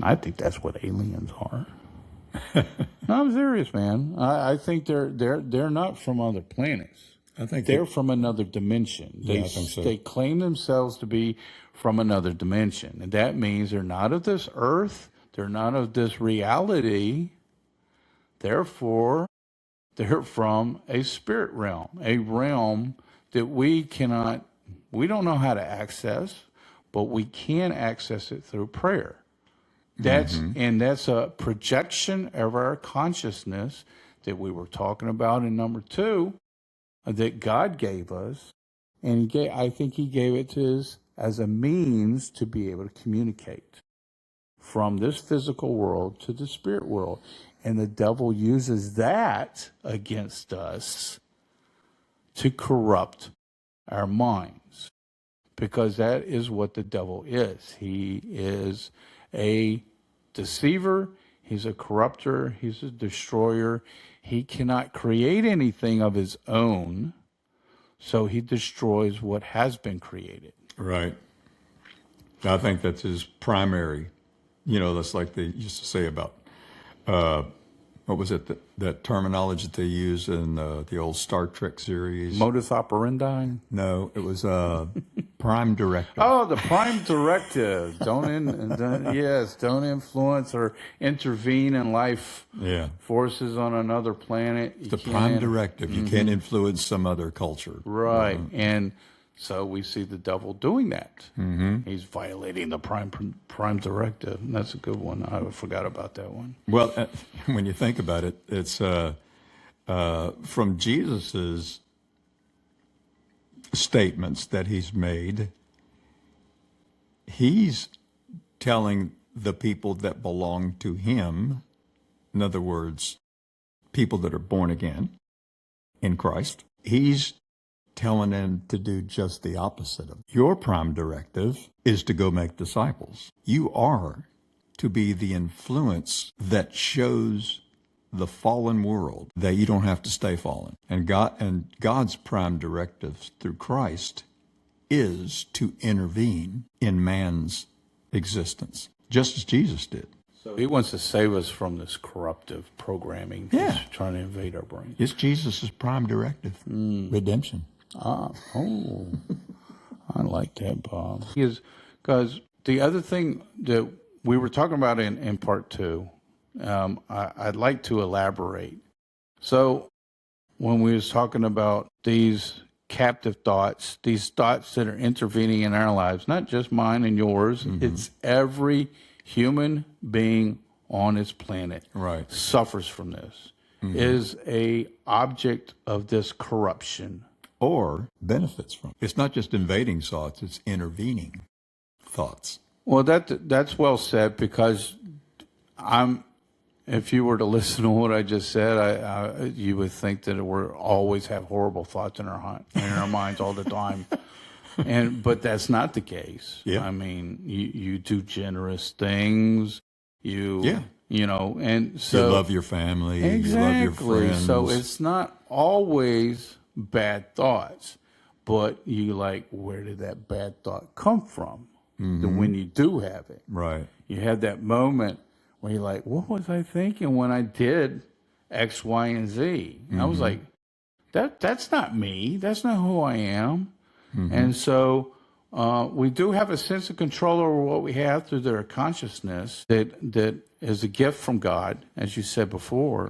I think that's what aliens are. No, I'm serious, man. I think they're not from other planets. I think They're from another dimension. Yeah, I think so. They claim themselves to be from another dimension. And that means they're not of this earth. They're not of this reality. Therefore, they're from a spirit realm, a realm that we don't know how to access, but we can access it through prayer. And that's a projection of our consciousness that we were talking about in number 2 that God gave us. And I think he gave it to us as a means to be able to communicate from this physical world to the spirit world. And the devil uses that against us to corrupt our minds, because that is what the devil is. He is a deceiver. He's a corrupter. He's a destroyer. He cannot create anything of his own, so he destroys what has been created. Right. I think that's his primary, that's like they used to say about, what was it, that terminology that they use in the old Star Trek series? Modus operandi? No, it was prime directive. Oh, the prime directive. Don't influence or intervene in life forces on another planet. The prime directive. You can't influence some other culture. Right. And so we see the devil doing that. He's violating the prime directive. And that's a good one. I forgot about that one. Well, when you think about it, it's from Jesus's statements that he's made. He's telling the people that belong to him, in other words, people that are born again in Christ, he's telling them to do just the opposite of it. Your prime directive is to go make disciples. You are to be the influence that shows the fallen world that you don't have to stay fallen. And God's prime directive through Christ is to intervene in man's existence, just as Jesus did. So he wants to save us from this corruptive programming that's trying to invade our brains. It's Jesus' prime directive, redemption. I like that, Bob. Because the other thing that we were talking about in part 2, I'd like to elaborate. So when we was talking about these captive thoughts, these thoughts that are intervening in our lives, not just mine and yours, it's every human being on this planet suffers from this, is a object of this corruption. Or benefits from it. It's not just invading thoughts, it's intervening thoughts. Well, that's well said, because if you were to listen to what I just said, you would think that we always have horrible thoughts in our minds all the time. But that's not the case. Yeah. I mean, you do generous things. And so you love your family. Exactly. You love your friends. So it's not always bad thoughts, but you where did that bad thought come from? When you do have it, right? You have that moment where you're like, what was I thinking when I did X, Y, and Z? And I was like, that's not me. That's not who I am. And so we do have a sense of control over what we have through their consciousness that is a gift from God, as you said before.